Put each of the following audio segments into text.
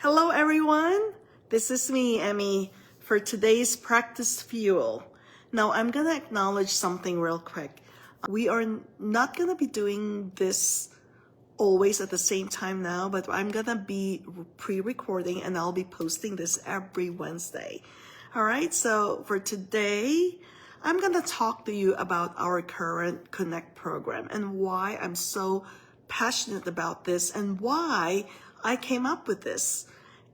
Hello everyone, this is me, Emmy, for today's practice fuel. Now I'm gonna acknowledge something real quick. We are not gonna be doing this always at the same time now, but I'm gonna be pre-recording and I'll be posting this every Wednesday. All right, so for today, I'm gonna talk to you about our current Connect program and why I'm so passionate about this and why I came up with this.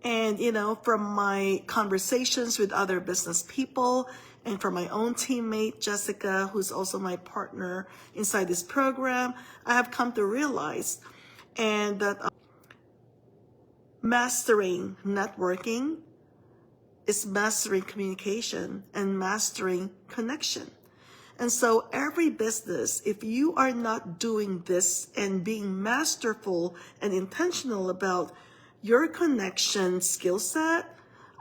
And, from my conversations with other business people and from my own teammate, Jessica, who's also my partner inside this program, I have come to realize that mastering networking is mastering communication and mastering connection. And so every business, if you are not doing this and being masterful and intentional about your connection skill set,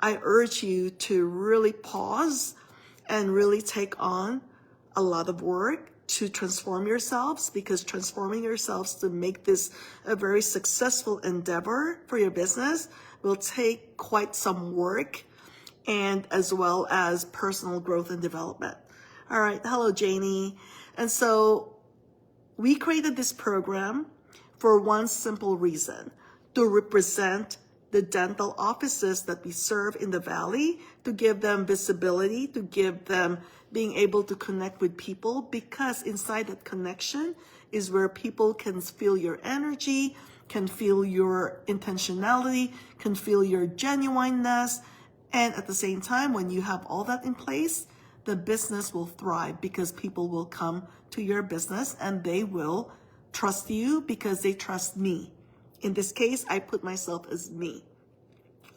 I urge you to really pause and really take on a lot of work to transform yourselves, because transforming yourselves to make this a very successful endeavor for your business will take quite some work and as well as personal growth and development. All right, hello Janie. And so we created this program for one simple reason: to represent the dental offices that we serve in the Valley, to give them visibility, to give them being able to connect with people, because inside that connection is where people can feel your energy, can feel your intentionality, can feel your genuineness. And at the same time, when you have all that in place, the business will thrive because people will come to your business and they will trust you because they trust me. In this case, I put myself as me.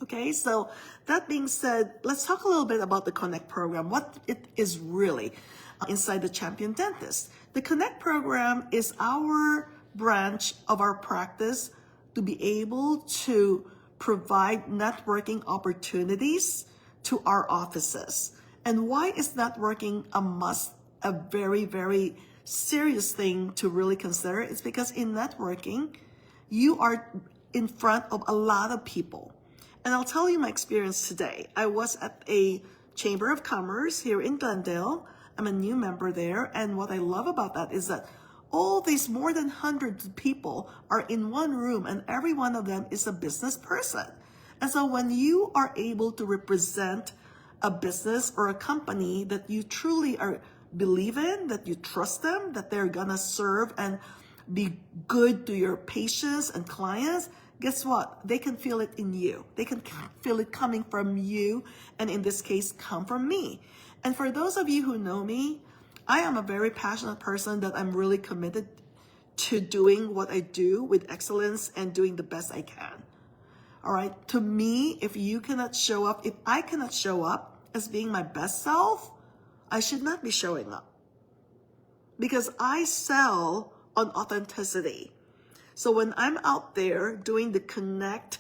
Okay, so that being said, let's talk a little bit about the Connect program, what it is really inside the Champion Dentist. The Connect program is our branch of our practice to be able to provide networking opportunities to our offices. And why is networking a must, a very, very serious thing to really consider? It's because in networking, you are in front of a lot of people. And I'll tell you my experience today. I was at a Chamber of Commerce here in Glendale. I'm a new member there. And what I love about that is that all these more than hundreds of people are in one room and every one of them is a business person. And so when you are able to represent a business or a company that you truly believe in, that you trust them, that they're gonna serve and be good to your patients and clients, guess what? They can feel it in you. They can feel it coming from you, and in this case, come from me. And for those of you who know me, I am a very passionate person that I'm really committed to doing what I do with excellence and doing the best I can. All right, to me, if you cannot show up, if I cannot show up as being my best self, I should not be showing up, because I sell on authenticity. So when I'm out there doing the Connect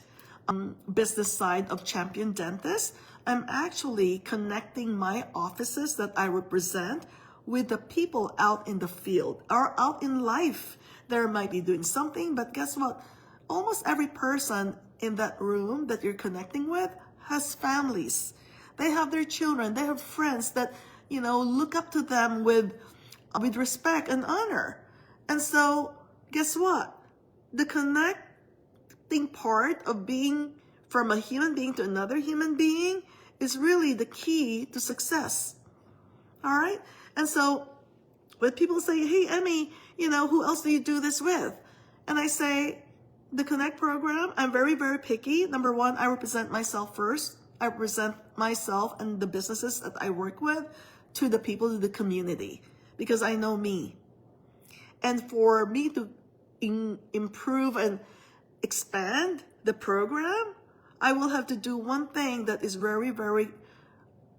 business side of Champion Dentist, I'm actually connecting my offices that I represent with the people out in the field or out in life. They might be doing something, but guess what? Almost every person in that room that you're connecting with has families. They have their children, they have friends that, look up to them with respect and honor. And so guess what? The connecting part of being from a human being to another human being is really the key to success. All right? And so when people say, hey, Emmy, who else do you do this with? And I say, the Connect program, I'm very, very picky. Number one, I represent myself first. I represent myself and the businesses that I work with to the people, to the community, because I know me. And for me to improve and expand the program, I will have to do one thing that is very, very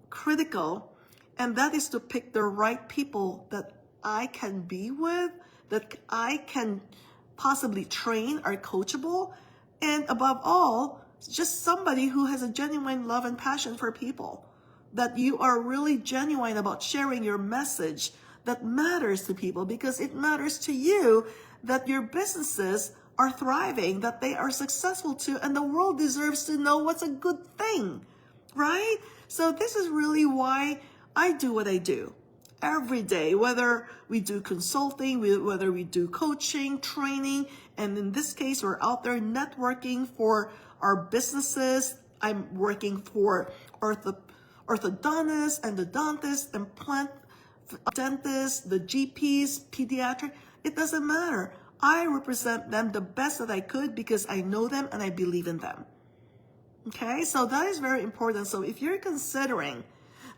critical, and that is to pick the right people that I can be with, that I can possibly train, are coachable, and above all, just somebody who has a genuine love and passion for people, that you are really genuine about sharing your message that matters to people, because it matters to you that your businesses are thriving, that they are successful too, and the world deserves to know what's a good thing, right? So this is really why I do what I do every day, whether we do consulting, whether we do coaching, training, and in this case, we're out there networking for our businesses. I'm working for orthodontists, endodontists, implant dentists, the GPs, pediatric. It doesn't matter. I represent them the best that I could because I know them and I believe in them. Okay, so that is very important. So if you're considering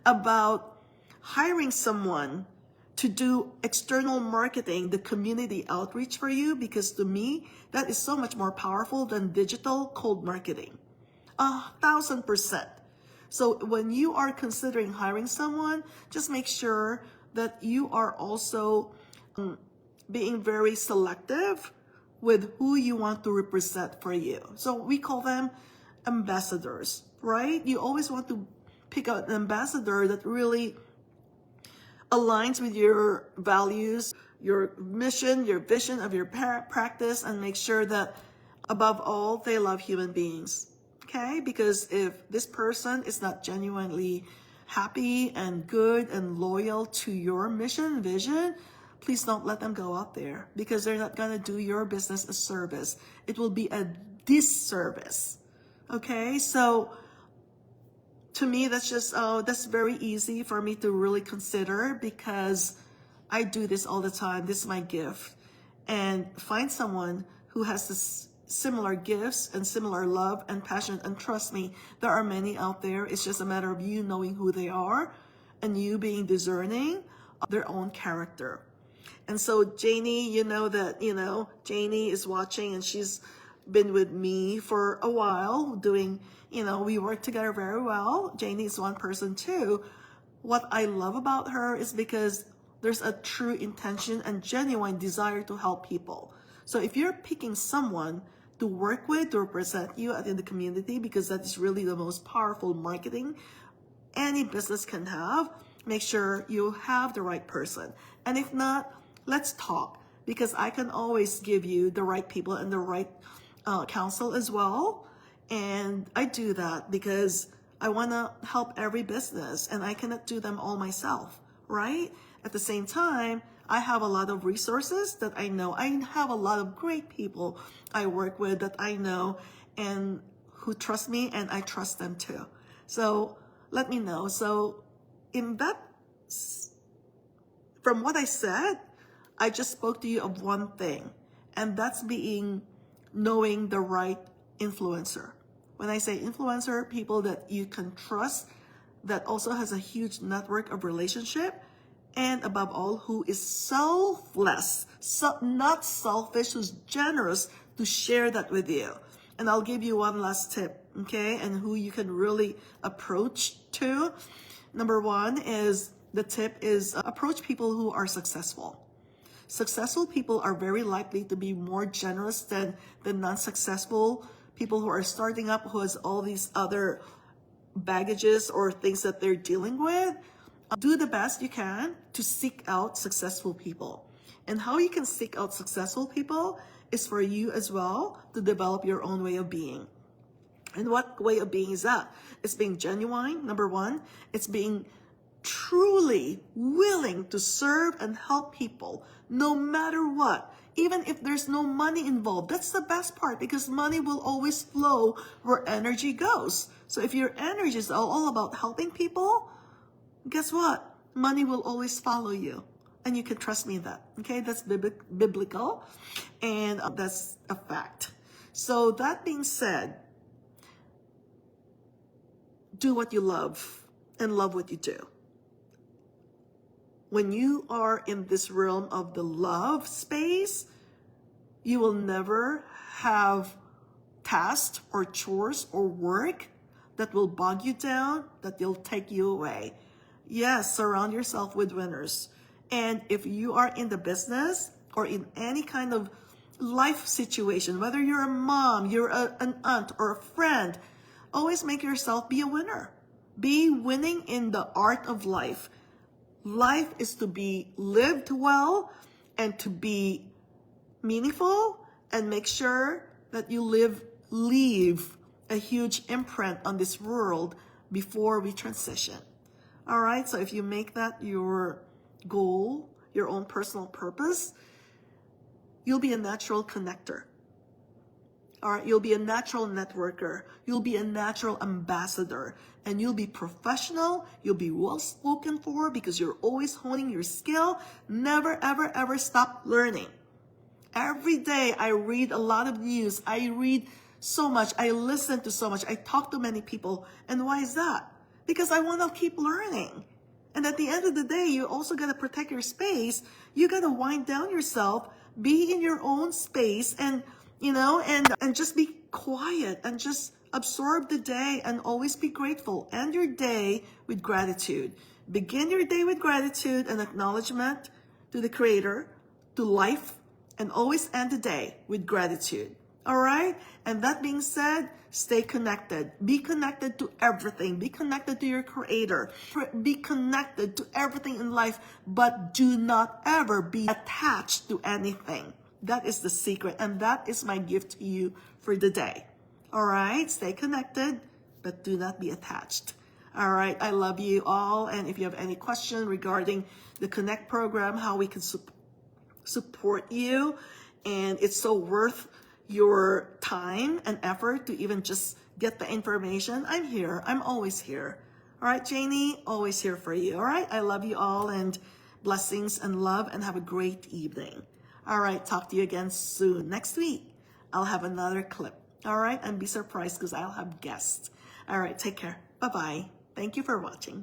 about hiring someone to do external marketing, the community outreach for you, because to me, that is so much more powerful than digital cold marketing. 1,000%. So when you are considering hiring someone, just make sure that you are also being very selective with who you want to represent for you. So we call them ambassadors, right? You always want to pick out an ambassador that really aligns with your values, your mission, your vision of your practice, and make sure that above all, they love human beings. Okay? Because if this person is not genuinely happy and good and loyal to your mission, vision, please don't let them go out there, because they're not going to do your business a service. It will be a disservice. Okay? So to me, that's very easy for me to really consider, because I do this all the time. This is my gift. And find someone who has this similar gifts and similar love and passion. And trust me, there are many out there. It's just a matter of you knowing who they are and you being discerning of their own character. And so Janie, Janie is watching, and she's been with me for a while doing, we work together very well. Janie is one person too. What I love about her is because there's a true intention and genuine desire to help people. So if you're picking someone to work with, to represent you in the community, because that is really the most powerful marketing any business can have, make sure you have the right person. And if not, let's talk, because I can always give you the right people and the right counsel as well. And I do that because I want to help every business, and I cannot do them all myself, right? At the same time, I have a lot of resources that I know. I have a lot of great people I work with that I know and who trust me, and I trust them too. So let me know. So in that, from what I said, I just spoke to you of one thing, and that's knowing the right influencer. When I say influencer, people that you can trust, that also has a huge network of relationship, and above all, who is selfless, not selfish, who's generous to share that with you. And I'll give you one last tip, okay, and who you can really approach to. Number one is, the tip is approach people who are successful. Successful people are very likely to be more generous than the non-successful people who are starting up, who has all these other baggages or things that they're dealing with. Do the best you can to seek out successful people. And how you can seek out successful people is for you as well to develop your own way of being. And what way of being is that? It's being genuine, number one. It's being truly willing to serve and help people no matter what. Even if there's no money involved, that's the best part, because money will always flow where energy goes. So if your energy is all about helping people, guess what? Money will always follow you. And you can trust me in that. Okay, that's biblical, and that's a fact. So that being said, do what you love and love what you do. When you are in this realm of the love space, you will never have tasks or chores or work that will bog you down, that will take you away. Yes, surround yourself with winners. And if you are in the business or in any kind of life situation, whether you're a mom, you're an aunt or a friend, always make yourself be a winner. Be winning in the art of life. Life is to be lived well and to be meaningful and make sure that you leave a huge imprint on this world before we transition. All right, so if you make that your goal, your own personal purpose, you'll be a natural connector. All right, you'll be a natural networker. You'll be a natural ambassador, and you'll be professional. You'll be well spoken for because you're always honing your skill. Never, ever, ever stop learning. Every day I read a lot of news. I read so much. I listen to so much. I talk to many people. And why is that? Because I want to keep learning. And at the end of the day, you also got to protect your space. You got to wind down yourself, be in your own space, and and just be quiet and just absorb the day and always be grateful. End your day with gratitude. Begin your day with gratitude and acknowledgement to the Creator, to life, and always end the day with gratitude. All right? And that being said, stay connected. Be connected to everything. Be connected to your Creator. Be connected to everything in life, but do not ever be attached to anything. That is the secret, and that is my gift to you for the day. All right? Stay connected, but do not be attached. All right? I love you all, and if you have any question regarding the Connect program, how we can support you, and it's so worth your time and effort to even just get the information, I'm here. I'm always here. All right, Janie, always here for you. All right? I love you all, and blessings and love, and have a great evening. All right, talk to you again soon. Next week, I'll have another clip. All right, and be surprised because I'll have guests. All right, take care. Bye-bye. Thank you for watching.